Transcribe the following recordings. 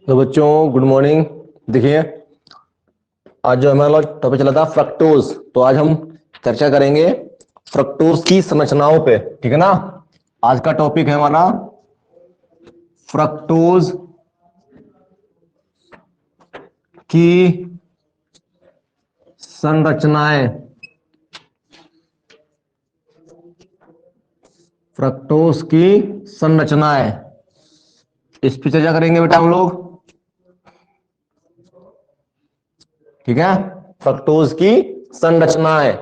तो बच्चों good morning. देखिए आज जो हमारा टॉपिक चला था फ्रक्टोज, तो आज हम चर्चा करेंगे फ्रक्टोज की संरचनाओं पे। ठीक है ना। आज का टॉपिक है हमारा फ्रक्टोज की संरचनाएं। फ्रक्टोज की संरचनाएं, इस पे चर्चा करेंगे बेटा हम लोग। ठीक है, फ्रक्टोज की संरचनाएं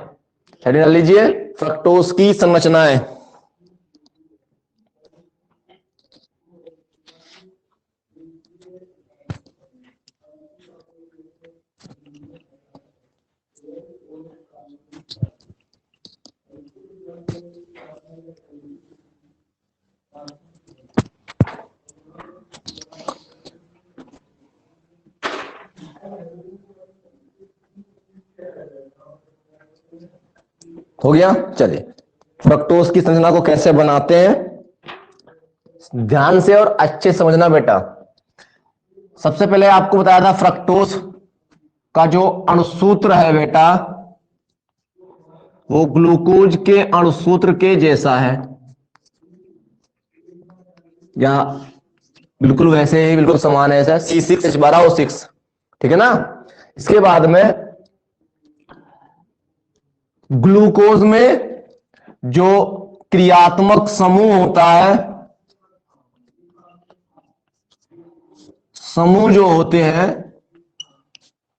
हेडिंग डाल लीजिए, फ्रक्टोज की संरचनाएं। हो गया। चलिए, फ्रक्टोज की संरचना को कैसे बनाते हैं, ध्यान से और अच्छे समझना बेटा। सबसे पहले आपको बताया था फ्रक्टोज का जो अणुसूत्र है बेटा, वो ग्लूकोज के अणुसूत्र के जैसा है, या बिल्कुल वैसे ही बिल्कुल समान है, ऐसा C6H12O6। ठीक है ना। इसके बाद में ग्लूकोज में जो क्रियात्मक समूह होता है, समूह जो होते हैं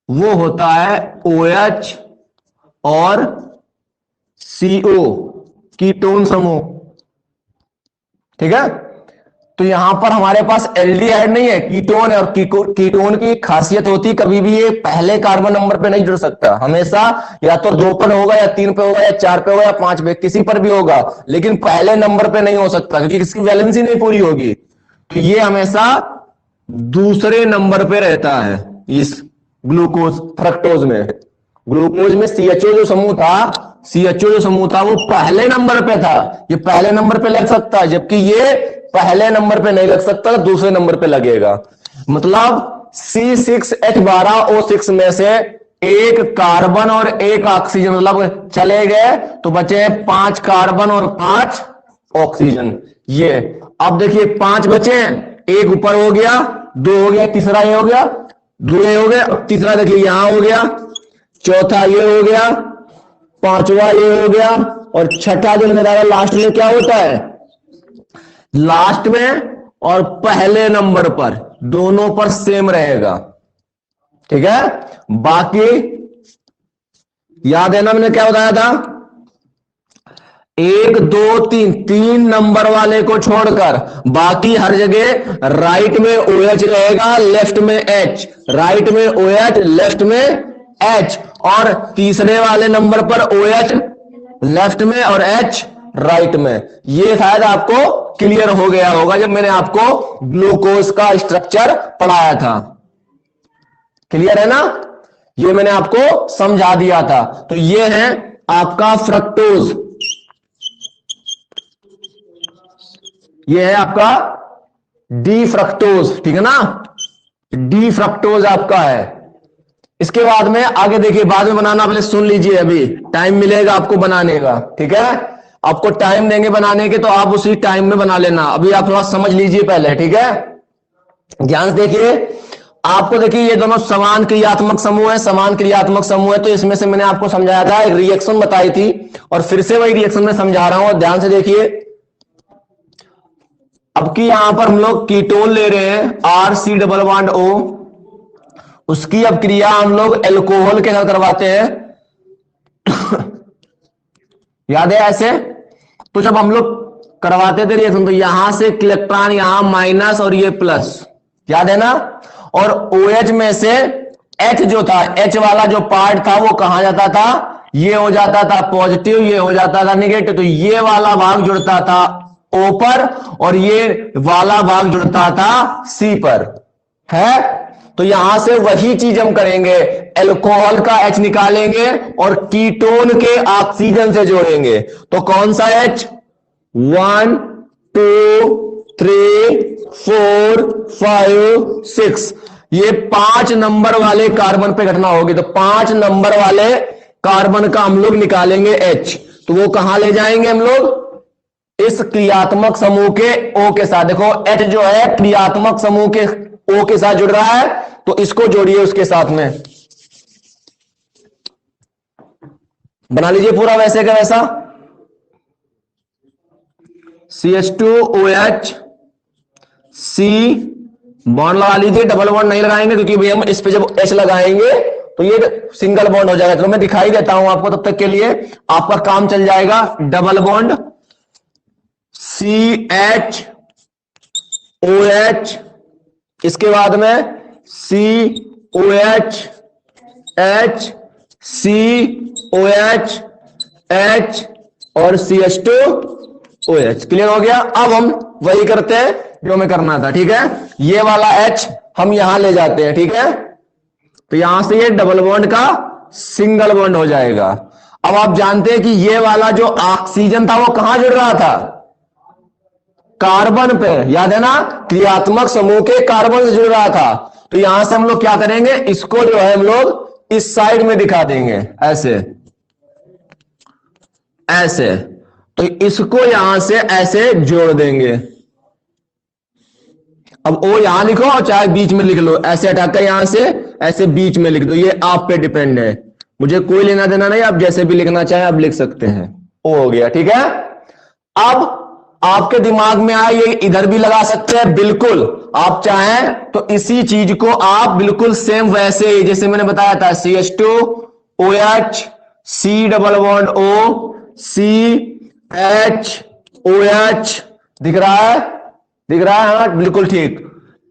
वो होता है OH और CO, कीटोन समूह। ठीक है। तो यहां पर हमारे पास एल्डिहाइड नहीं है, कीटोन है। और कीटोन की खासियत होती है कभी भी ये पहले कार्बन नंबर पे नहीं जुड़ सकता, हमेशा या तो 2 पर होगा या 3 पे होगा या 4 पे होगा या 5 पे, किसी पर भी होगा, लेकिन पहले नंबर पे नहीं हो सकता क्योंकि इसकी वैलेंसी नहीं पूरी होगी। तो ये हमेशा दूसरे नंबर पे रहता है इस ग्लूकोज फ्रक्टोज में। ग्लूकोज में CHO जो समूह था, CHO जो समूह था वो पहले नंबर पे था, ये पहले नंबर पे लग सकता है, जबकि ये पहले नंबर पे नहीं लग सकता, दूसरे नंबर पे लगेगा। मतलब C6H12O6 में से एक कार्बन और एक ऑक्सीजन मतलब चले गए, तो बचे 5 कार्बन और 5 ऑक्सीजन। ये अब देखिए 5 बचे हैं, एक ऊपर हो गया, 2 हो गया, तीसरा ये हो गया, 2 ये हो गया, तीसरा देखिए यहां हो गया, चौथा ये हो गया, पांचवा ये हो गया, और छठा जो नजारा लास्ट में क्या होता है, लास्ट में और पहले नंबर पर दोनों पर सेम रहेगा। ठीक है। बाकी याद है ना मैंने क्या बताया था, 1 2 3 3 नंबर वाले को छोड़कर बाकी हर जगह राइट में OH रहेगा, लेफ्ट में H, राइट में OH, लेफ्ट में H, और तीसरे वाले नंबर पर OH लेफ्ट में और H राइट में। ये शायद आपको क्लियर हो गया होगा जब मैंने आपको ग्लूकोज का स्ट्रक्चर पढ़ाया था। क्लियर है ना, ये मैंने आपको समझा दिया था। तो ये है आपका फ्रक्टोज, ये है आपका डी फ्रक्टोज। ठीक है ना, डी फ्रक्टोज आपका है। इसके बाद में आगे देखिए, बाद में बनाना पहले सुन लीजिए, अभी टाइम मिलेगा आपको बनाने का। ठीक है, आपको टाइम देंगे बनाने के, तो आप उसी टाइम में बना लेना। अभी आप थोड़ा समझ लीजिए पहले। ठीक है, ध्यान से देखिए। आपको देखिए ये दोनों समान क्रियात्मक समूह है, समान क्रियात्मक समूह है, तो इसमें से मैंने आपको समझाया था, एक रिएक्शन बताई थी, और फिर से वही रिएक्शन में समझा रहा हूं, और ध्यान से देखिए। अब की यहां पर हम लोग कीटोन ले रहे हैं, RC⸻O, उसकी अब क्रिया हम लोग एल्कोहल के साथ करवाते हैं। याद है ऐसे? तो जब हम लोग करवाते थे रिएक्शन, तो यहां से इलेक्ट्रॉन यहां माइनस और ये प्लस, याद है ना। और OH में से H जो था, H वाला जो पार्ट था वो कहां जाता था, ये हो जाता था पॉजिटिव, ये हो जाता था निगेटिव। तो ये वाला भाग जुड़ता था O पर और ये वाला भाग जुड़ता था C पर, है। तो यहां से वही चीज हम करेंगे, एल्कोहल का H निकालेंगे और कीटोन के ऑक्सीजन से जोड़ेंगे। तो कौन सा H, 1 2 3 4 5 6, ये 5 नंबर वाले कार्बन पे घटना होगी, तो 5 नंबर वाले कार्बन का हम लोग निकालेंगे H, तो वो कहां ले जाएंगे हम लोग, इस क्रियात्मक समूह के O के साथ। देखो H जो है क्रियात्मक समूह के O के साथ जुड़ रहा है, तो इसको जोड़िए उसके साथ में, बना लीजिए पूरा वैसे का वैसा। CH2OH, C बॉन्ड लगा लीजिए, डबल बॉन्ड नहीं लगाएंगे क्योंकि भाई हम इस पे जब H लगाएंगे तो ये सिंगल बॉन्ड हो जाएगा। तो मैं दिखाई देता हूं आपको, तब तक के लिए आपका काम चल जाएगा। डबल बॉन्ड CH इसके बाद में COH H COH H और CH2OH। क्लियर हो गया। अब हम वही करते हैं जो हमें करना था, ठीक है। ये वाला H हम यहां ले जाते हैं, ठीक है, तो यहां से ये डबल बॉन्ड का सिंगल बॉन्ड हो जाएगा। अब आप जानते हैं कि ये वाला जो ऑक्सीजन था वो कहां जुड़ रहा था, कार्बन पे, याद है ना, क्रियात्मक समूह के कार्बन से जुड़ रहा था। तो यहां से हम लोग क्या करेंगे, इसको जो है हम लोग इस साइड में दिखा देंगे, ऐसे ऐसे, तो इसको यहां से ऐसे जोड़ देंगे। अब ओ यहां लिखो और चाहे बीच में लिख लो, ऐसे हटाकर यहां से ऐसे बीच में लिख दो, ये आप पे डिपेंड है, मुझे कोई लेना देना नहीं, आप जैसे भी लिखना चाहे आप लिख सकते हैं। ओ हो गया, ठीक है। अब आपके दिमाग में आए ये इधर भी लगा सकते हैं, बिल्कुल आप चाहें तो इसी चीज को आप बिल्कुल सेम वैसे ही जैसे मैंने बताया था, CH2OH C double bond O CHOH, दिख रहा है, दिख रहा है, हाँ बिल्कुल ठीक,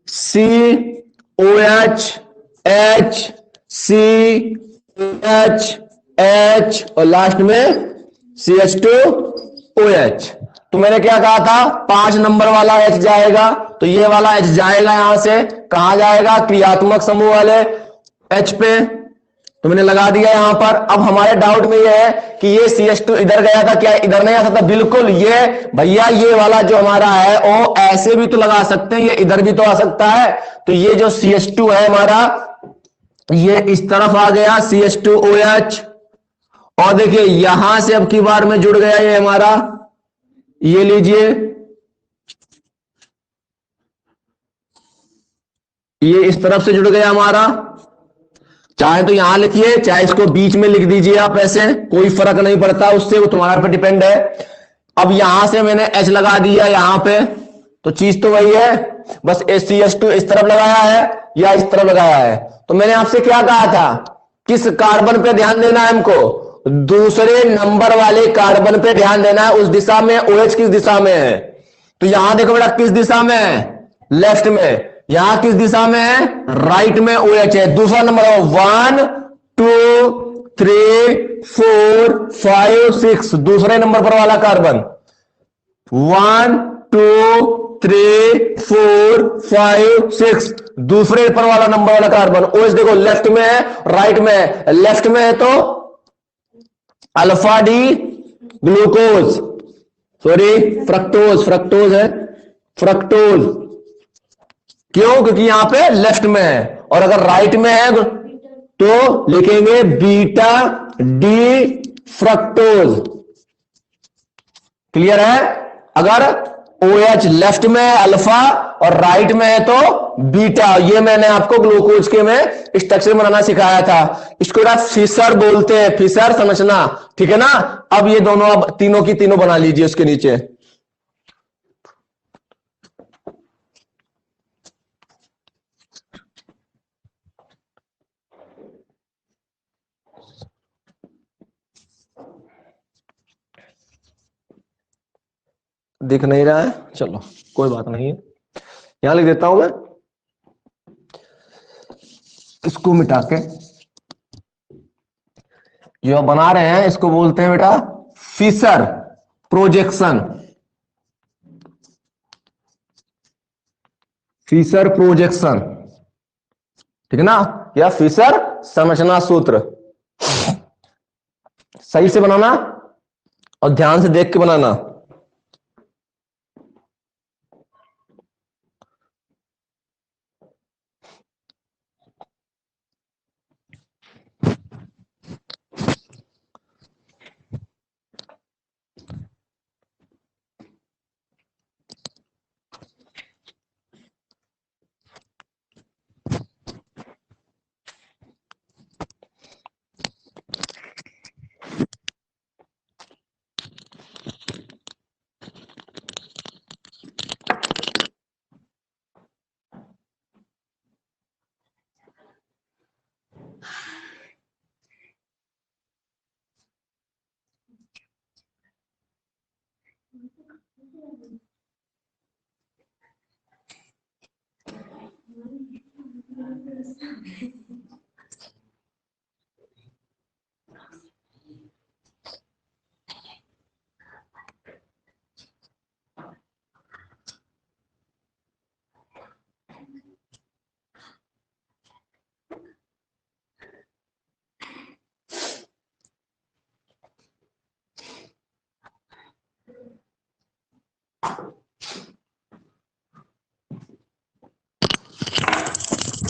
COH H COH H और लास्ट में CH2OH। तो मैंने क्या कहा था, 5 नंबर वाला H जाएगा, तो ये वाला H जाएगा यहां से, कहां जाएगा, क्रियात्मक समूह वाले H पे, तो मैंने लगा दिया यहां पर। अब हमारे डाउट में ये है कि ये CH2 इधर गया था, क्या इधर नहीं आ सकता, बिल्कुल, ये भैया ये वाला जो हमारा है वो ऐसे भी तो लगा सकते हैं, ये इधर भी तो आ सकता है। तो ये जो CH2 है हमारा, ये इस तरफ आ गया CH2OH, और देखिए यहां से अब की बार में जुड़ गया ये हमारा, ये लीजिए, ये इस तरफ से जुड़ गया हमारा, चाहे तो यहां लिखिए चाहे इसको बीच में लिख दीजिए आप, ऐसे कोई फर्क नहीं पड़ता उससे, वो तुम्हारा पे डिपेंड है। अब यहां से मैंने H लगा दिया यहां पे, तो चीज तो वही है, बस CH2 इस तरफ लगाया है या इस तरफ लगाया है। तो मैंने आपसे क्या कहा था, किस कार्बन पे ध्यान देना है हमको, दूसरे नंबर वाले कार्बन पे ध्यान देना है, उस दिशा में OH किस दिशा में है। तो यहां देखो बेटा किस दिशा में है, लेफ्ट में, यहां किस दिशा में है, राइट में OH है। दूसरा नंबर 1 2 3 4 5 6, दूसरे नंबर पर वाला कार्बन, 1 2 3 4 5 6, दूसरे पर वाला नंबर वाला कार्बन। OH देखो लेफ्ट में है, राइट में है, लेफ्ट में है तो alpha D glucose, sorry fructose, fructose है, फ्रक्टोज, क्यों, क्योंकि यहां पे लेफ्ट में है, और अगर राइट में है तो लिखेंगे बीटा डी फ्रक्टोज। क्लियर है। अगर OH लेफ्ट में है अल्फा और राइट में है तो बीटा। ये मैंने आपको ग्लूकोज के में स्ट्रक्चर बनाना सिखाया था, इसको ना फिशर बोलते हैं, फिशर संरचना, ठीक है ना। अब ये दोनों, अब तीनों की तीनों बना लीजिए उसके नीचे। दिख नहीं रहा है, चलो कोई बात नहीं है, यहां लिख देता हूं मैं, इसको मिटा के जो बना रहे हैं इसको बोलते हैं बेटा फिशर प्रोजेक्शन, फिशर प्रोजेक्शन, ठीक है ना, या फिशर संरचना सूत्र। सही से बनाना और ध्यान से देख के बनाना।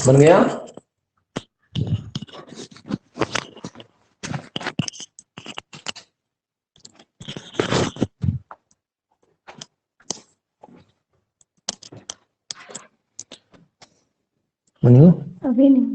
बन गया। बन गया। अभी नहीं।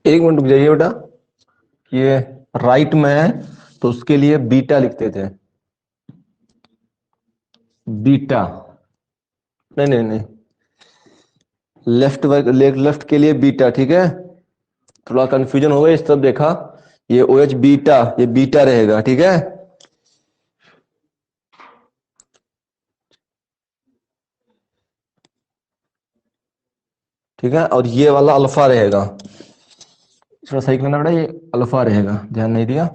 एक मिनट रुक जाइए बेटा। ये राइट में है तो उसके लिए बीटा लिखते थे। बीटा नहीं नहीं नहीं, लेफ्ट के लिए बीटा, ठीक है। थोड़ा कंफ्यूजन हो गया इस तरफ देखा, ये ओ एच बीटा, ये बीटा रहेगा, ठीक है। ठीक है, और ये वाला अल्फा रहेगा। थोड़ा सही करना बेटा, ये अल्फा रहेगा, ध्यान नहीं दिया।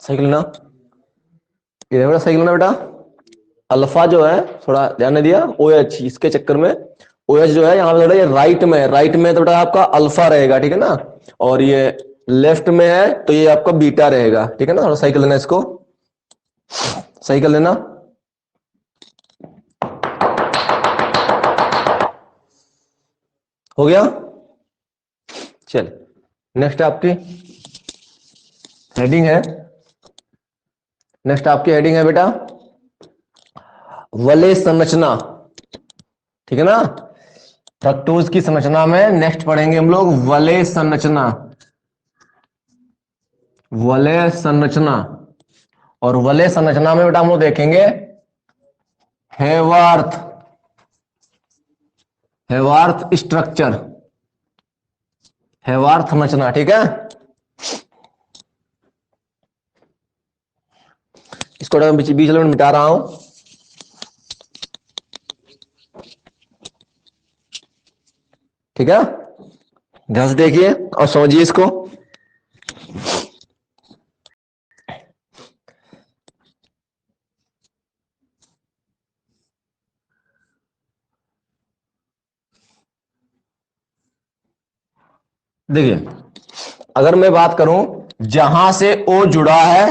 सही करना, ये बेटा सही करना बेटा। अल्फा जो है, थोड़ा ध्यान नहीं दिया, ओ एच, इसके चक्कर में ओ एच जो है यहाँ पे थोड़ा, ये राइट में है, राइट में तो बेटा आपका अल्फा रहेगा, ठीक है ना। और ये लेफ्ट में है तो ये आपका बीटा रहेगा, ठीक है ना। थोड़ा सही कर लेना, इसको सही कर लेना। हो गया। चल नेक्स्ट आपकी हेडिंग है, नेक्स्ट आपकी हेडिंग है बेटा वलय संरचना, ठीक है ना। फ्रक्टोज की संरचना में नेक्स्ट पढ़ेंगे हम लोग वलय संरचना, वलय संरचना। और वलय संरचना में बेटा हम लोग देखेंगे हेवार्थ, हेवार्थ स्ट्रक्चर, हेवार्थ संरचना, ठीक है। इसको बीच में मिटा रहा हूं, ठीक है। ध्यान से देखिए और समझिए इसको। देखिए, अगर मैं बात करूं जहां से O जुड़ा है,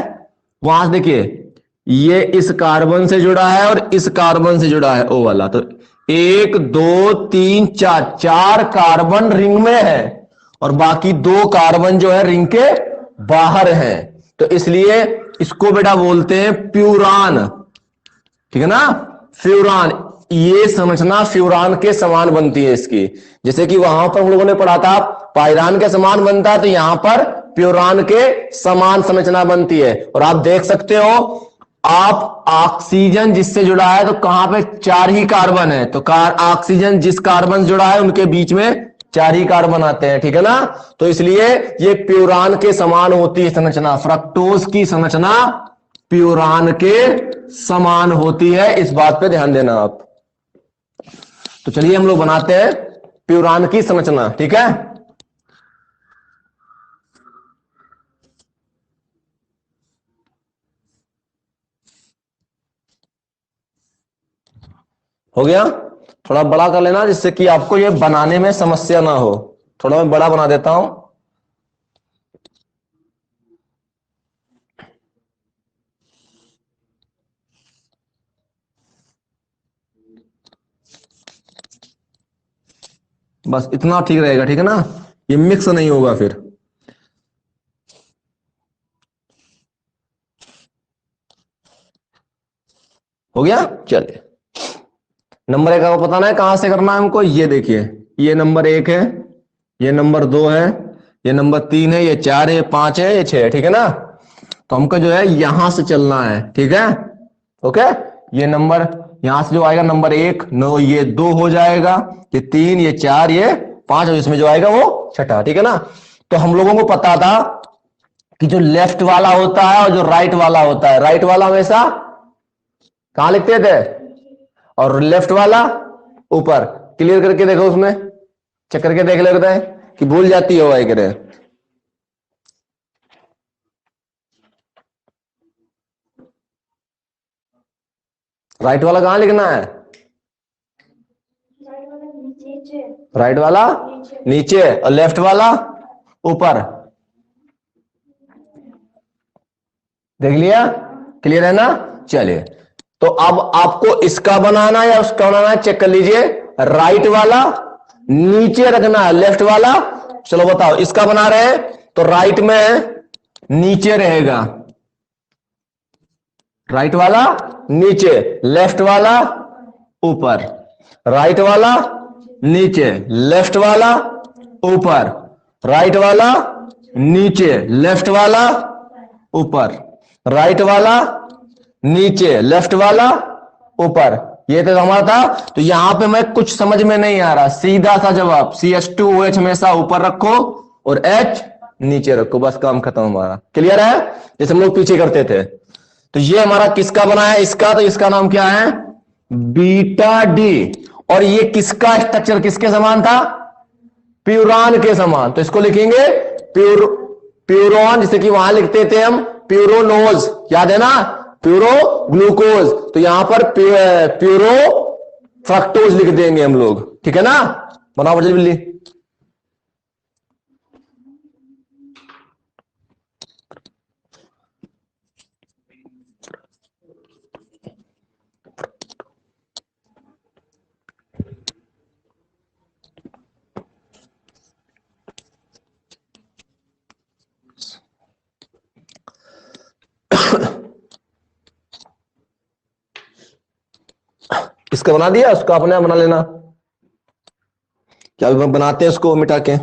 वहां से देखिए ये इस कार्बन से जुड़ा है और इस कार्बन से जुड़ा है O वाला, तो 1 2 3 4, 4 कार्बन रिंग में है और बाकी 2 कार्बन जो है रिंग के बाहर है। तो इसलिए इसको बेटा बोलते हैं प्यूरान, ठीक है ना, फ्यूरान। ये संरचना फ्यूरान के समान बनती है इसकी, जैसे कि वहां पर हम लोगों ने पढ़ा था पायरान के समान बनता है, तो यहां पर प्यूरान के समान संरचना बनती है। और आप देख सकते हो, आप ऑक्सीजन जिससे जुड़ा है तो कहां पे 4 ही कार्बन है, तो ऑक्सीजन जिस कार्बन से जुड़ा है उनके बीच में 4 ही कार्बन आते हैं, ठीक है ना। तो इसलिए ये प्यूरान के समान होती है संरचना, फ्रक्टोज की संरचना प्यूरान के समान होती है, इस बात पे ध्यान देना आप। तो चलिए हम लोग बनाते हैं प्यूरान की संरचना, ठीक है। हो गया। थोड़ा बड़ा कर लेना जिससे कि आपको ये बनाने में समस्या ना हो। थोड़ा मैं बड़ा बना देता हूं। बस इतना ठीक रहेगा, ठीक है ना, ये मिक्स नहीं होगा फिर। हो गया। चलिए, नंबर एक आपको बताना है कहां से करना है हमको। ये देखिए, ये नंबर एक है, ये नंबर दो है, ये नंबर तीन है, ये चार है, ये पांच है, ये छह है, ठीक है ना। तो हमको जो है यहां से चलना है, ठीक है। ओके, ये नंबर यहां से जो आएगा नंबर एक, नो ये दो हो जाएगा, ये तीन, ये चार, ये पांच, और इसमें जो आएगा वो छठा, ठीक है ना। तो हम लोगों को पता था कि जो लेफ्ट वाला होता है और जो राइट वाला होता है, राइट वाला हमेशा कहां लिखते थे, और लेफ्ट वाला ऊपर। क्लियर करके देखो, उसमें चेक करके देख लेते हैं कि भूल जाती हो भाई करे। राइट वाला कहां लिखना है, राइट वाला नीचे और लेफ्ट वाला ऊपर। देख लिया, क्लियर है ना। चलिए, तो अब आपको इसका बनाना है या उसका बनाना है, चेक कर लीजिए। राइट वाला नीचे रखना है, लेफ्ट वाला, चलो बताओ, इसका बना रहे हैं तो राइट में नीचे रहेगा, राइट वाला नीचे, लेफ्ट वाला ऊपर, राइट वाला नीचे, लेफ्ट वाला ऊपर, राइट वाला नीचे, लेफ्ट वाला ऊपर, राइट वाला नीचे, लेफ्ट वाला ऊपर। ये तो हमारा था। तो यहां पे मैं कुछ समझ में नहीं आ रहा, सीधा सा जवाब CH2OH हमेशा ऊपर रखो और H नीचे रखो, बस काम खत्म हमारा। क्लियर है, जैसे हम लोग पीछे करते थे। तो ये हमारा किसका बना है, इसका, तो इसका नाम क्या है, बीटा डी। और ये किसका स्ट्रक्चर किसके समान था, प्यूरान के समान। तो इसको लिखेंगे प्यूरॉन, जिसे कि वहां लिखते थे हम प्यूरोनोज, याद है ना, प्यूरो ग्लूकोज। तो यहां पर प्यूरो फ्रक्टोज लिख देंगे हम लोग, ठीक है ना। बनाओ जल्दी बिल्ली। इसका बना दिया, उसका अपने आप बना लेना। क्या बनाते हैं उसको मिटा के।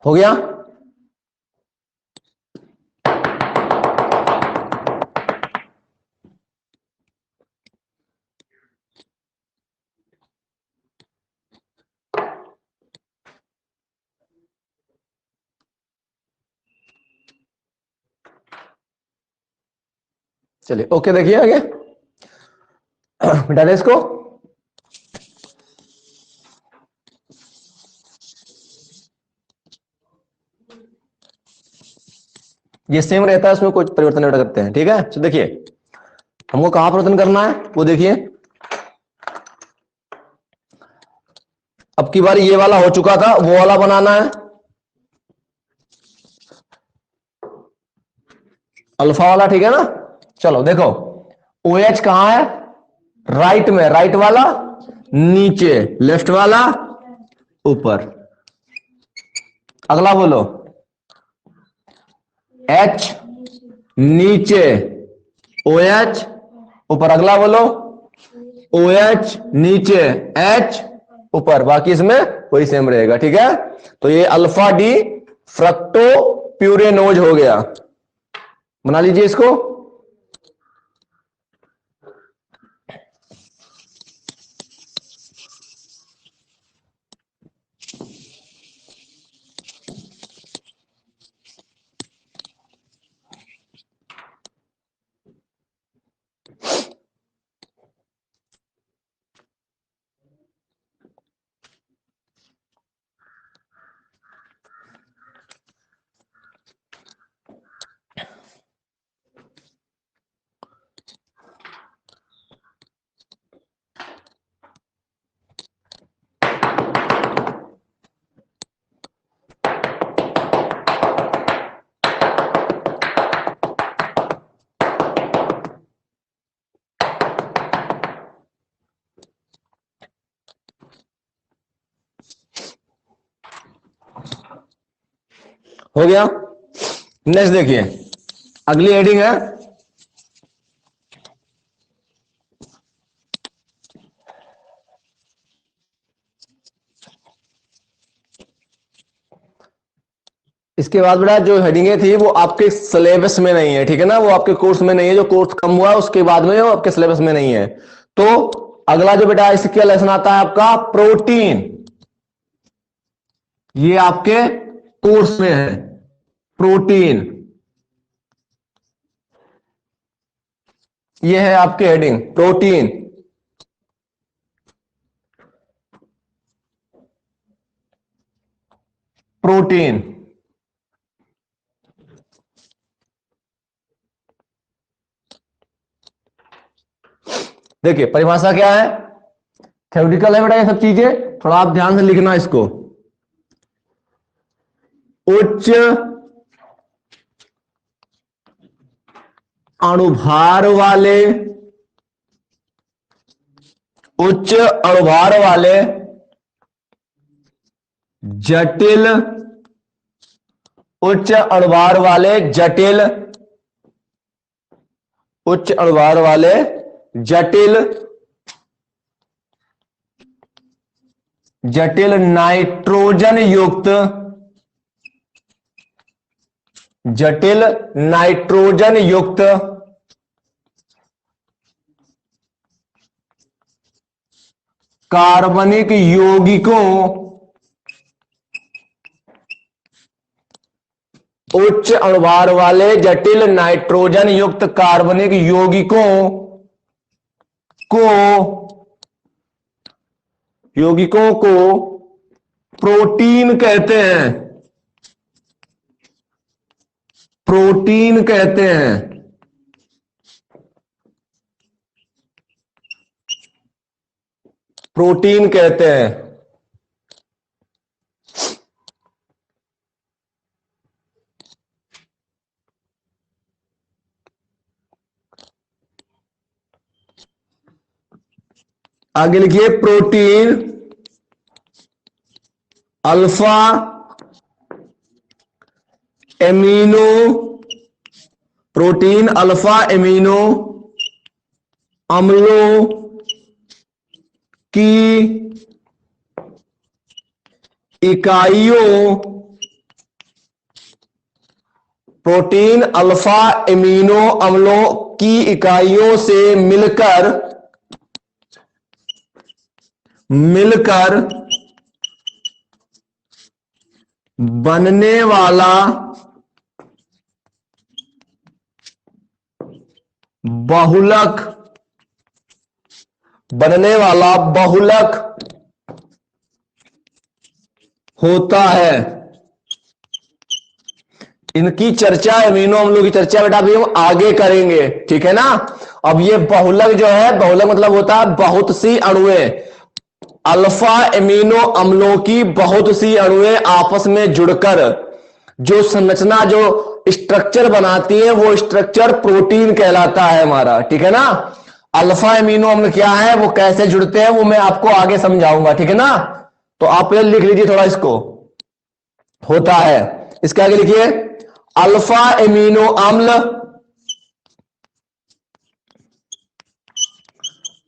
हो गया। चलिए ओके, देखिए आगे मिटा दे इसको। ये सेम रहता है, उसमें कुछ परिवर्तन नहीं करते हैं, ठीक है। तो देखिए हमको कहां परिवर्तन करना है वो देखिए। अब की बार ये वाला हो चुका था, वो वाला बनाना है, अल्फा वाला, ठीक है ना। चलो देखो, OH कहां है, राइट में, राइट वाला नीचे, लेफ्ट वाला ऊपर। अगला बोलो, H नीचे, OH ऊपर। अगला बोलो, OH नीचे, H ऊपर। बाकी इसमें वही सेम रहेगा, ठीक है। तो ये अल्फा डी फ्रक्टो प्यूरेनोज हो गया। बना लीजिए इसको। हो गया। नेक्स्ट देखिए, अगली हेडिंग है इसके बाद बेटा जो हेडिंगें थी वो आपके सिलेबस में नहीं है, ठीक है ना, वो आपके कोर्स में नहीं है, जो कोर्स कम हुआ उसके बाद में वो आपके सिलेबस में नहीं है। तो अगला जो बेटा इसका लेसन आता है आपका प्रोटीन, ये आपके कोर्स में है प्रोटीन, ये है आपके हेडिंग प्रोटीन। प्रोटीन देखिए परिभाषा क्या है, थ्योरेटिकल है बेटा ये सब चीजें, थोड़ा आप ध्यान से लिखना इसको। उच्च अणुभार वाले, उच्च अणुभार वाले जटिल, उच्च अणुभार वाले जटिल, उच्च अणुभार वाले जटिल, जटिल नाइट्रोजन युक्त, जटिल नाइट्रोजन युक्त कार्बनिक यौगिकों, उच्च अणुभार वाले जटिल नाइट्रोजन युक्त कार्बनिक यौगिकों को, यौगिकों को प्रोटीन कहते हैं, प्रोटीन कहते हैं। प्रोटीन कहते हैं। आगे लिखिए protein alpha amino, protein alpha amino अम्लों की इकाइयों, प्रोटीन अल्फा एमिनो अम्लों की इकाइयों से मिलकर बनने वाला बहुलक, बनने वाला बहुलक होता है। इनकी चर्चा, अमीनो अम्लों की चर्चा बेटा अभी हम आगे करेंगे, ठीक है ना। अब ये बहुलक जो है, बहुलक मतलब होता है बहुत सी अणुएं, अल्फा एमिनो अम्लों की बहुत सी अणुएं आपस में जुड़कर जो संरचना, जो स्ट्रक्चर बनाती है, वो स्ट्रक्चर प्रोटीन कहलाता है हमारा, ठीक है ना। अल्फा एमिनो अम्ल क्या है, वो कैसे जुड़ते हैं, वो मैं आपको आगे समझाऊंगा, ठीक है ना। तो आप लिख लीजिए थोड़ा इसको, होता है, इसके आगे लिखिए अल्फा एमिनो अम्ल,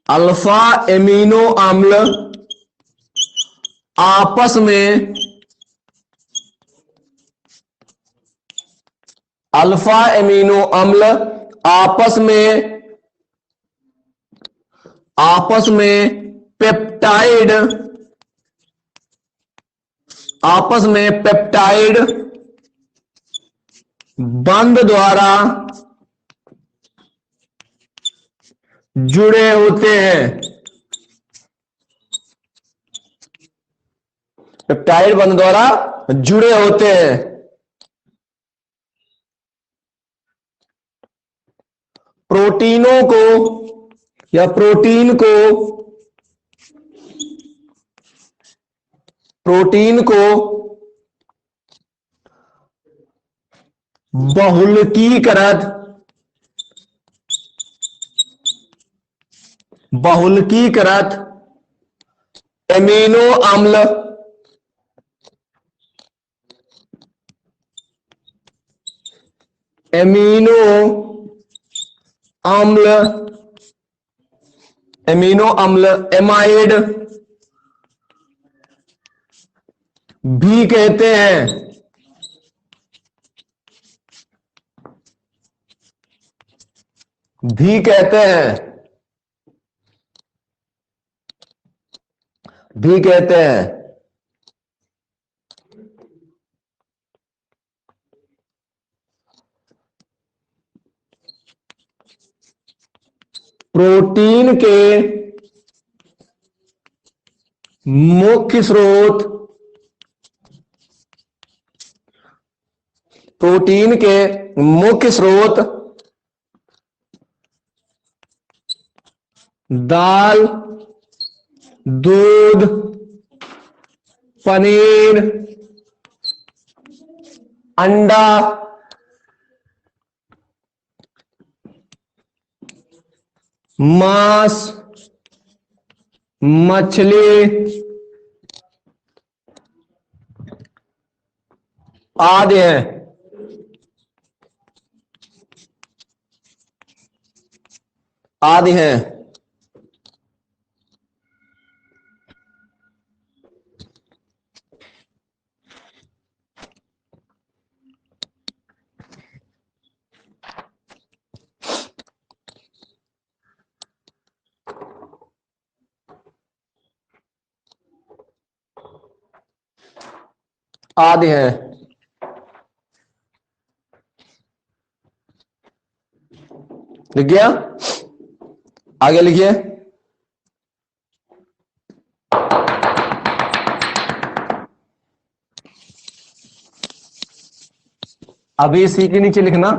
अल्फा एमिनो अम्ल आपस में, अल्फा एमिनो अम्ल आपस में पेप्टाइड, आपस में पेप्टाइड बंध द्वारा जुड़े होते हैं, पेप्टाइड बंध द्वारा जुड़े होते हैं। प्रोटीनों को या प्रोटीन को बहुलकीकृत एमिनो अम्ल, एमिनो अम्ल, एमिनो अम्ल एमाइड भी कहते हैं। भी कहते हैं, भी कहते हैं। प्रोटीन के मुख्य स्रोत, प्रोटीन के मुख्य स्रोत दाल, दूध, पनीर, अंडा, मांस, मछली आदि हैं। आदि हैं। आदि हैं। लिख गया? आगे लिखिए। अभी सी के नीचे लिखना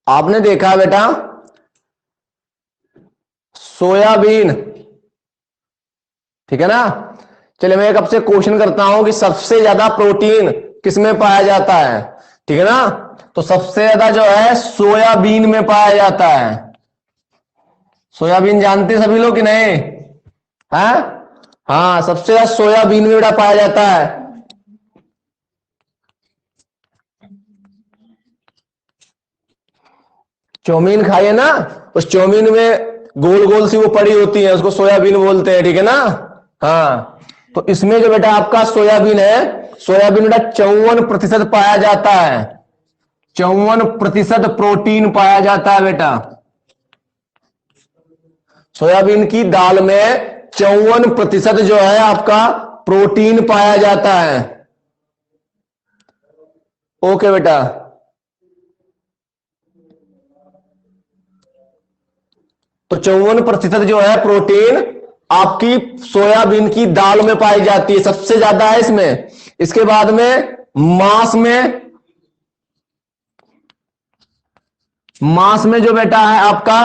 आपने देखा बेटा सोयाबीन, ठीक है ना। चलिए मैं एक आपसे क्वेश्चन करता हूं कि सबसे ज्यादा प्रोटीन किसमें पाया जाता है, ठीक है ना। तो सबसे ज्यादा जो है सोयाबीन में पाया जाता है। सोयाबीन जानते सभी लोग कि नहीं? है हाँ, सबसे ज्यादा सोयाबीन में बेटा पाया जाता है। चाउमीन खाइए ना, उस चाउमीन में गोल गोल सी वो पड़ी होती है, उसको सोयाबीन बोलते हैं, ठीक है ना। हाँ, तो इसमें जो बेटा आपका सोयाबीन है, सोयाबीन बेटा 54% पाया जाता है। 54% प्रोटीन पाया जाता है बेटा। सोयाबीन की दाल में 54% जो है आपका प्रोटीन पाया जाता है। ओके बेटा। तो 54% जो है प्रोटीन आपकी सोयाबीन की दाल में पाई जाती है, सबसे ज्यादा है इसमें। इसके बाद में मांस में जो बेटा है आपका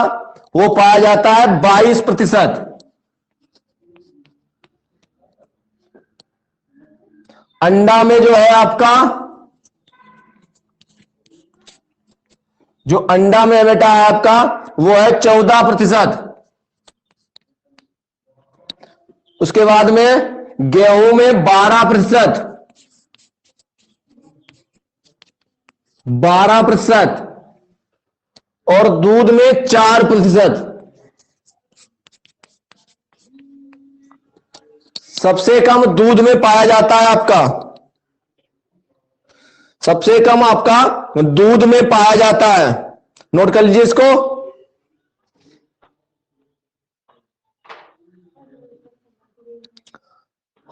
वो पाया जाता है 22%। अंडा में जो है आपका, जो अंडा में बेटा है आपका वो है 14%। उसके बाद में गेहूं में 12%, 12% और दूध में 4%। सबसे कम दूध में पाया जाता है आपका, सबसे कम आपका दूध में पाया जाता है। नोट कर लीजिए इसको।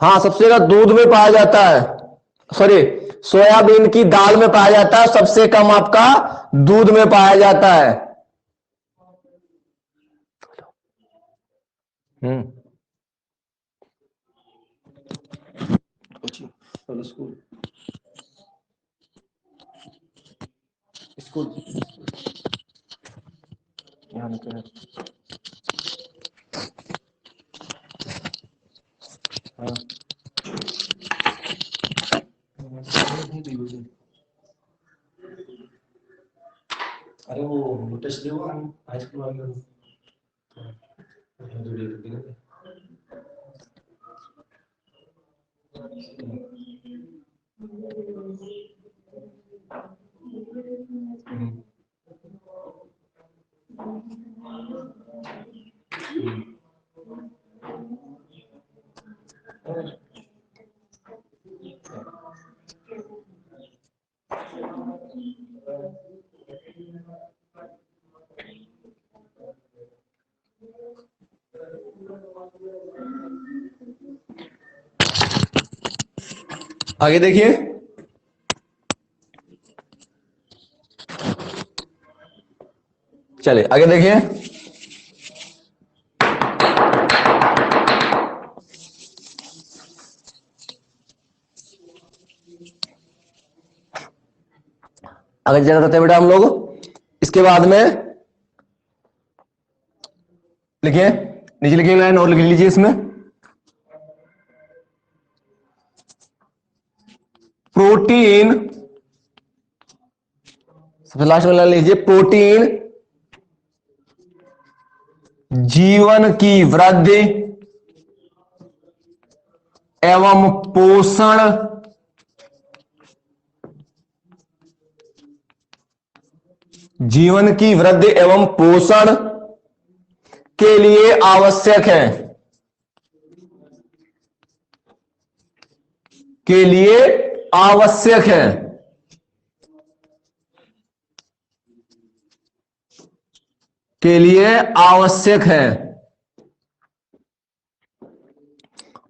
हाँ, सबसे ज्यादा दूध में पाया जाता है, सॉरी सोयाबीन की दाल में पाया जाता है, सबसे कम आपका दूध में पाया जाता है। स्कूल स्कूल यहाँ निकल। हाँ अरे वो नोटिस दे हाई स्कूल वाले। आगे देखिए, चलिए आगे देखिए। आगे चल करते हैं बेटा हम लोग। इसके बाद में लिखिए, नीचे लिखिए लाइन और लिख लीजिए इसमें, प्रोटीन, सबसे लास्ट में लाइन लीजिए, प्रोटीन जीवन की वृद्धि एवं पोषण जीवन की वृद्धि एवं पोषण के लिए आवश्यक है, के लिए आवश्यक है, के लिए आवश्यक है।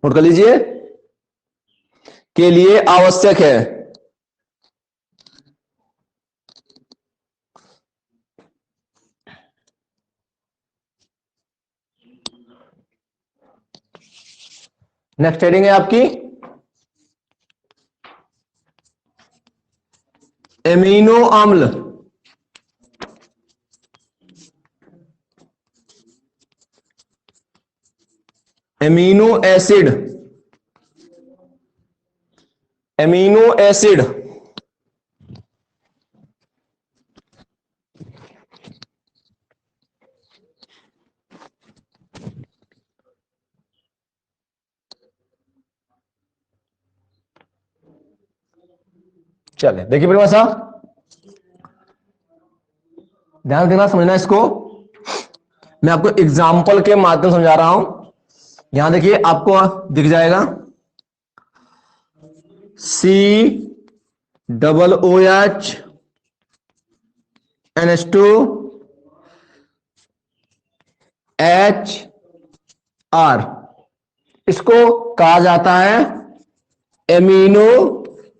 नोट कर लीजिए, के लिए आवश्यक है। नेक्स्ट हेडिंग है आपकी एमिनो अम्ल, एमिनो एसिड, एमिनो एसिड चले देखिए परिवार साहब, ध्यान देना, समझना इसको। मैं आपको एग्जाम्पल के माध्यम समझा रहा हूं। यहां देखिए आपको दिख जाएगा COOH, इसको कहा जाता है एमिनो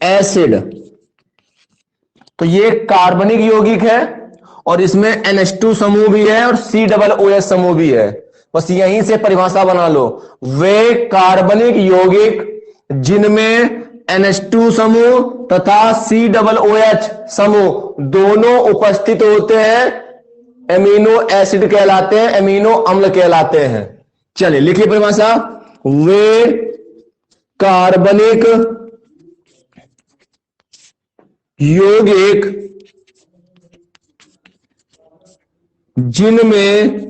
एसिड। तो ये कार्बनिक यौगिक है और इसमें NH2 समूह भी है और COOH समूह भी है। बस यहीं से परिभाषा बना लो, वे कार्बनिक यौगिक जिनमें NH2 समूह तथा COOH समूह दोनों उपस्थित होते हैं एमिनो एसिड कहलाते हैं, एमिनो अम्ल कहलाते हैं। चलिए लिखिए परिभाषा, वे कार्बनिक यौगिक जिनमें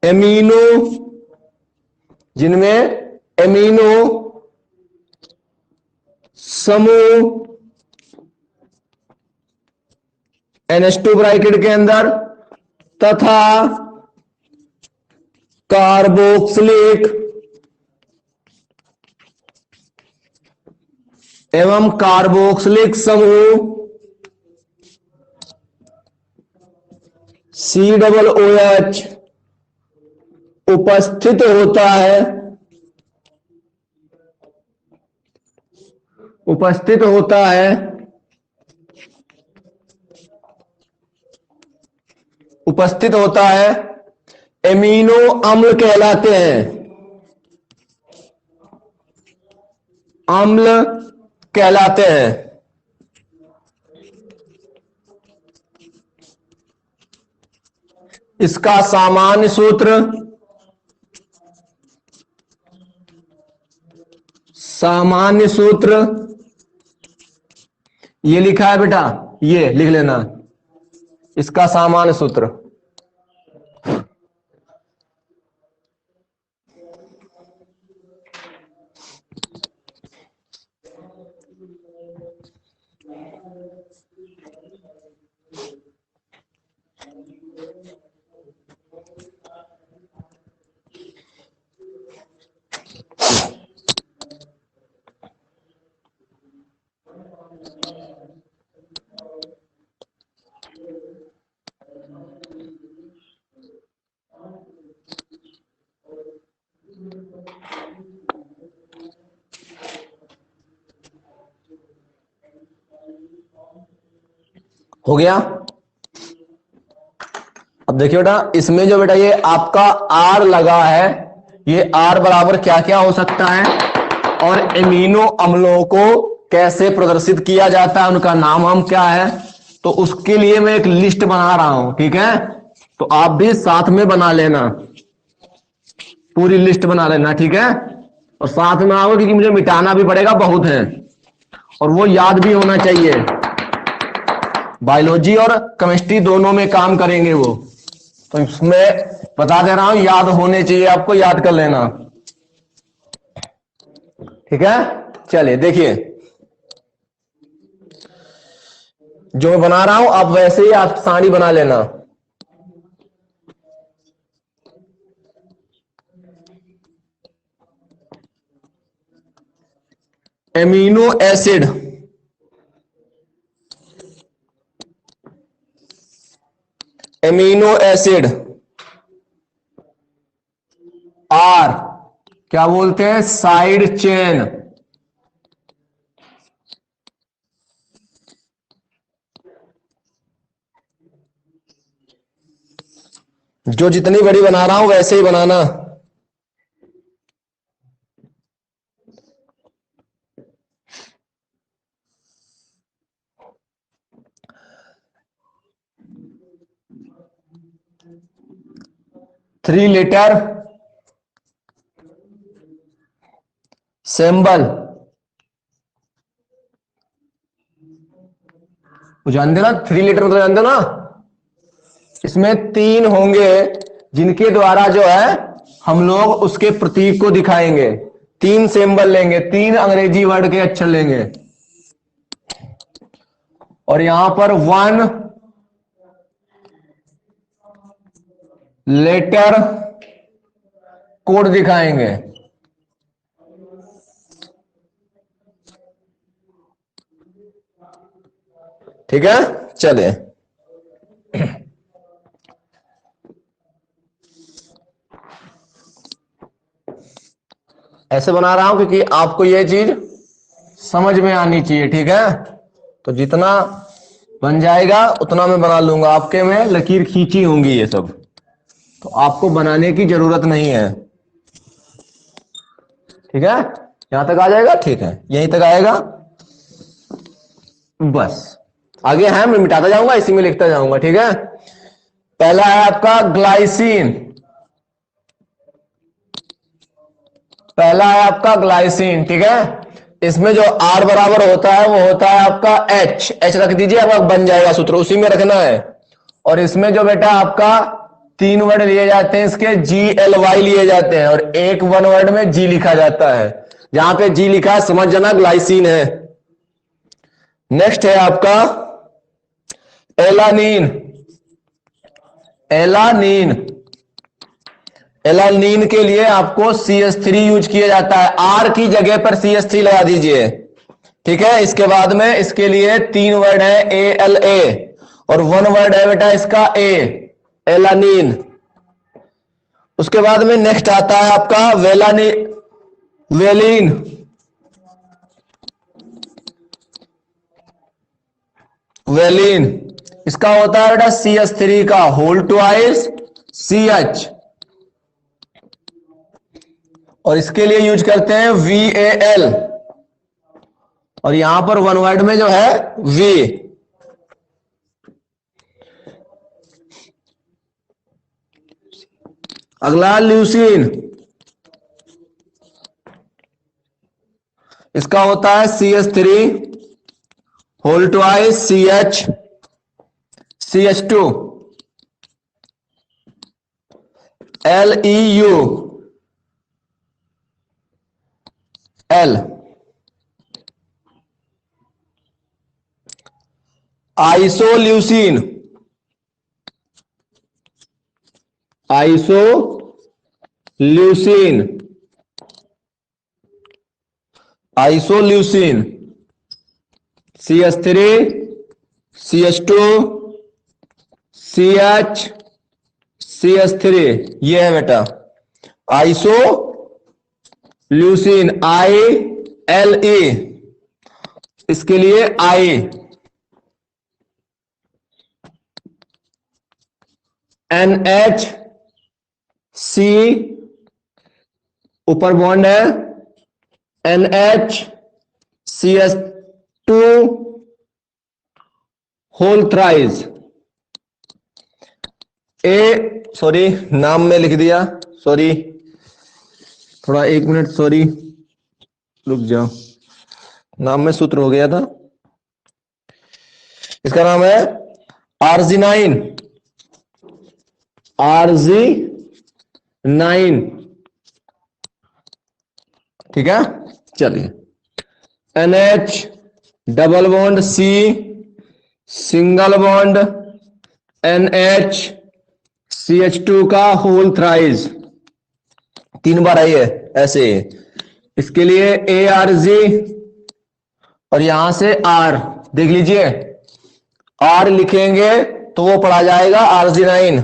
एमिनो समूह NH2 ब्रैकेट के अंदर तथा कार्बोक्सिलिक एवं कार्बोक्सिलिक समूह COOH उपस्थित होता है, उपस्थित होता है, उपस्थित होता है, एमिनो अम्ल कहलाते हैं, अम्ल कहलाते हैं। इसका सामान्य सूत्र, सामान्य सूत्र ये लिखा है बेटा, ये लिख लेना, इसका सामान्य सूत्र। हो गया। अब देखिए बेटा, इसमें जो बेटा ये आपका आर लगा है, ये आर बराबर क्या क्या हो सकता है और एमिनो अम्लों को कैसे प्रदर्शित किया जाता है, उनका नाम हम क्या है, तो उसके लिए मैं एक लिस्ट बना रहा हूं। ठीक है, तो आप भी साथ में बना लेना, पूरी लिस्ट बना लेना। ठीक है, और साथ में आओ क्योंकि मुझे मिटाना भी पड़ेगा, बहुत है और वो याद भी होना चाहिए। बायोलॉजी और केमिस्ट्री दोनों में काम करेंगे वो, तो इसमें बता दे रहा हूं, याद होने चाहिए, आपको याद कर लेना। ठीक है, चलिए देखिए, जो मैं बना रहा हूं आप वैसे ही आप सारणी बना लेना। Amino acid, amino acid are क्या बोलते हैं, साइड चेन। जो जितनी बड़ी बना रहा हूं वैसे ही बनाना। थ्री लेटर सिंबल, जानते ना, थ्री लेटर मतलब जानते ना, इसमें तीन होंगे जिनके द्वारा जो है हम लोग उसके प्रतीक को दिखाएंगे। तीन सिंबल लेंगे, तीन अंग्रेजी वर्ड के अक्षर लेंगे और यहां पर वन लेटर कोड दिखाएंगे। ठीक है, चलिए ऐसे बना रहा हूं क्योंकि आपको यह चीज समझ में आनी चाहिए। ठीक है, तो जितना बन जाएगा उतना मैं बना लूंगा, आपके में लकीर खींची होंगी ये सब, तो आपको बनाने की जरूरत नहीं है। ठीक है, यहां तक आ जाएगा। ठीक है, यहीं तक आएगा, बस आगे है मैं मिटाता जाऊंगा, इसी में लिखता जाऊंगा। ठीक है, पहला है आपका ग्लाइसिन, पहला है आपका ग्लाइसिन। ठीक है, इसमें जो आर बराबर होता है वो होता है आपका एच, एच रख दीजिए, अब बन जाएगा सूत्र, उसी में रखना है। और इसमें जो बेटा आपका तीन वर्ड लिए जाते हैं इसके, जी एल वाई लिए जाते हैं और एक वन वर्ड में जी लिखा जाता है। जहां पे जी लिखा है समझ जाना ग्लाइसिन है। नेक्स्ट है आपका एलानीन, एलानीन, एलानीन के लिए आपको CH3 यूज किया जाता है, आर की जगह पर CH3 लगा दीजिए। ठीक है, इसके बाद में इसके लिए तीन वर्ड है ALA और वन वर्ड है बेटा इसका A, एलानीन। उसके बाद में नेक्स्ट आता है आपका वेलानी, वेलिन, वेलिन, इसका होता है बेटा CH3 का होल ट्वाइस CH और इसके लिए यूज करते हैं VAL और यहां पर वन वर्ड में जो है V। अगला ल्यूसीन, इसका होता है CH3 whole twice CH, CH2, LEU, L, isoleucine, isoleucine, isoleucine, CH3, CH2, CH, CH3, ये है बेटा आइसोल्यूसिन, ILE, इसके लिए I, NH, ऊपर बॉन्ड है, NH, CH2 whole thrice, sorry नाम में लिख दिया, सॉरी थोड़ा 1 मिनट, सॉरी रुक जाओ, नाम में सूत्र हो गया था। इसका नाम है आर्जिनाइन, आर्जिनाइन, ठीक है। चलिए NH double bond C, single bond NH, CH2 का होल थ्राइस, 3 बार आई है ऐसे। इसके लिए ARG और यहां से R, देख लीजिए R लिखेंगे तो वो पढ़ा जाएगा आर्जिनाइन।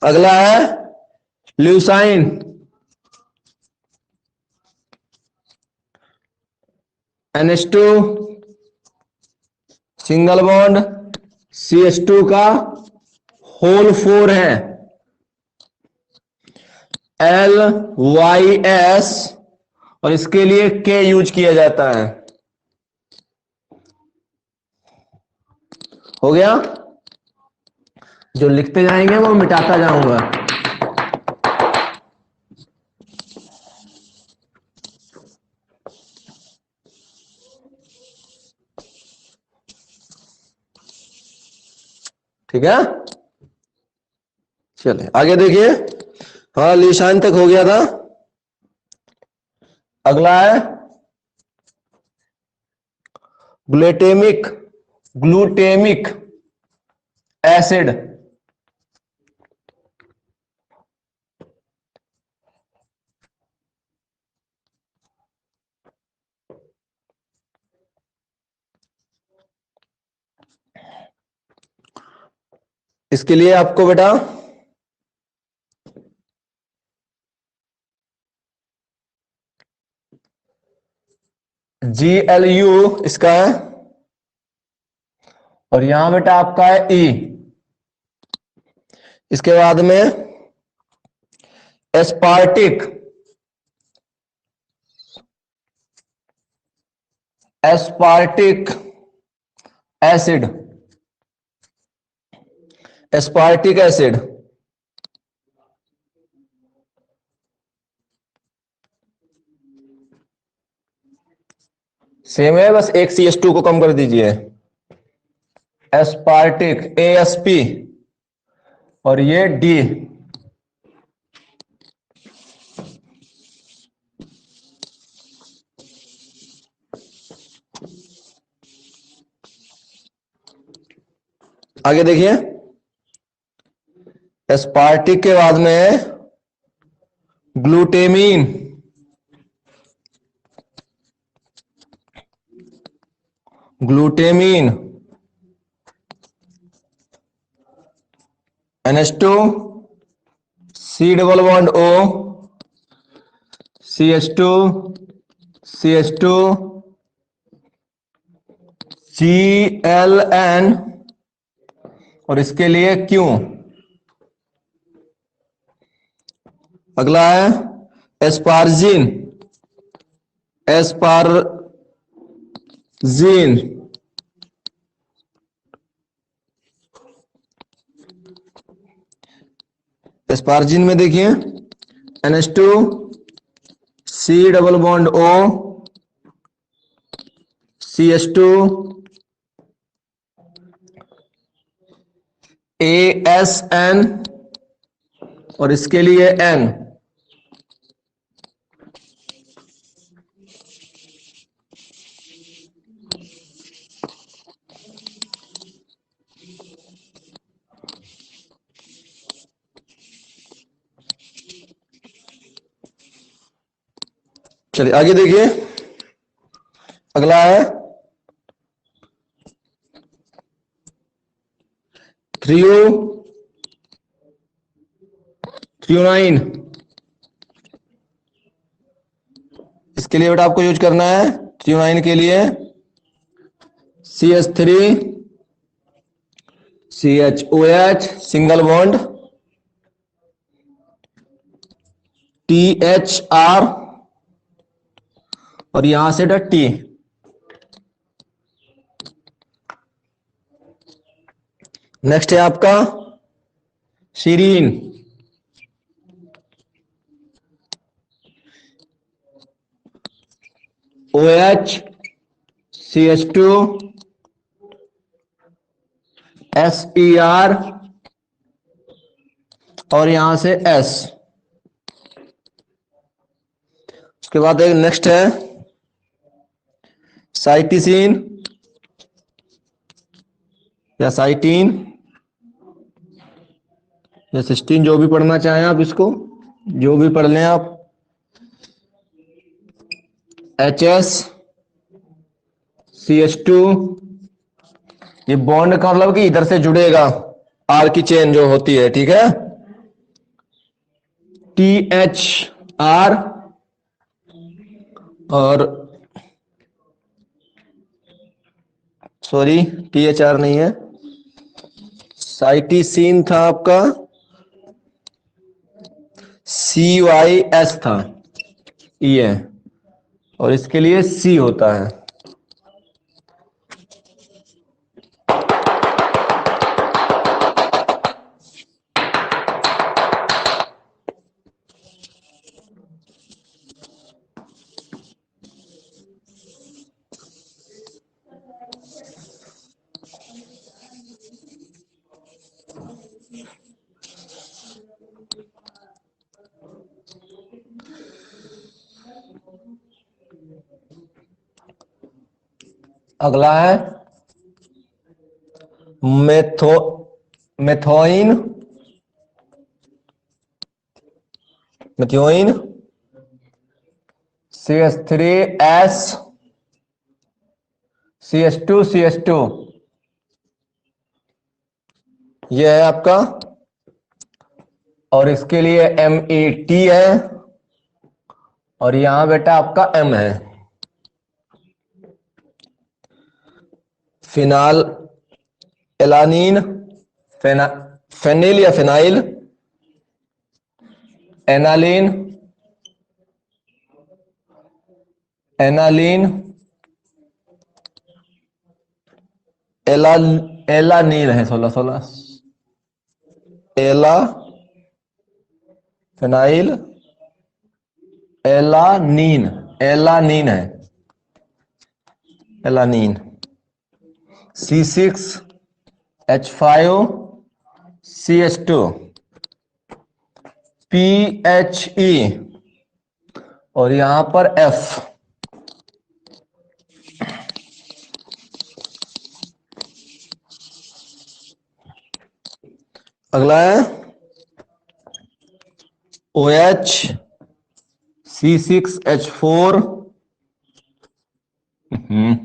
अगला है Eleusine, NH2 single bond CH2 का होल 4 है, LYS, और इसके लिए K यूज किया जाता है। हो गया, जो लिखते जाएंगे वो मिटाता जाऊंगा। ठीक है, चलिए आगे देखिए। हाँ ल्यूसाइन तक हो गया था। अगला है ग्लूटेमिक, ग्लूटेमिक एसिड, इसके लिए आपको बेटा GLU इसका है, और यहां बेटा आपका है E। इसके बाद में aspartic, aspartic acid, aspartic acid, same है, बस एक CH2 को कम कर दीजिए। एस्पार्टिक ASP, और ये D, आगे देखिए। एस्पार्टिक के बाद में है ग्लूटेमीन, ग्लूटेमीन, NH2 C double bond O, CH2, CH2, GLN, और इसके लिए Q। अगला है एस्पार्जिन, एस्पार्जिन, एस्पार्जिन में देखिए NH2 C double bond O, CH2, ASN और इसके लिए N। चलिए आगे देखिए, अगला है 309। इसके लिए बेटा आपको यूज करना है 309 के लिए CH3 CHOH single bond THR और यहां से T। नेक्स्ट है आपका सीरीन। OH CH2 SER और यहां से S। उसके बाद एक नेक्स्ट है साइटिसिन या साइटीन या सिस्टीन, जो भी पढ़ना चाहें आप, इसको जो भी पढ़ लें आप। HS CH2, ये बॉन्ड का मतलब कि इधर से जुड़ेगा, आर की चेन जो होती है, ठीक है। THR और सॉरी THR नहीं है, साइटिसिन था आपका, CYS था ये, और इसके लिए C होता है। अगला है मेथोइन CH3S CH2 ये है आपका, और इसके लिए MET है और यहां बेटा आपका M है। फिनाल एलानीन, फेनिल या फिनाइल, एनालीन एलानीन है, 16 एला फिनाइल एलानीन है, एलानीन। C6H5CH2 PHE और यहां पर F। अगला है OH C6H4,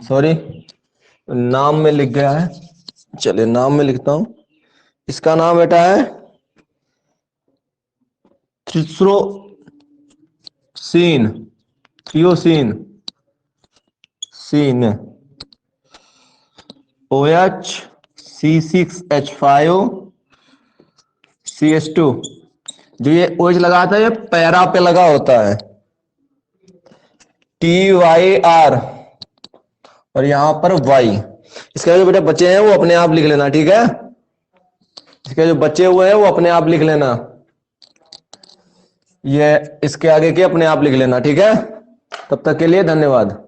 सॉरी नाम में लिख गया है, चलिए नाम में लिखता हूं। इसका नाम बेटा है थ्रियोसीन OH C6H5CH2। जो ये OH लगाता है ये पैरा पे लगा होता है, TYR और यहां पर Y। इसके जो बेटा बचे हैं वो अपने आप लिख लेना, ठीक है। इसके जो बचे हुए हैं वो अपने आप लिख लेना, ये इसके आगे के अपने आप लिख लेना, ठीक है। तब तक के लिए धन्यवाद।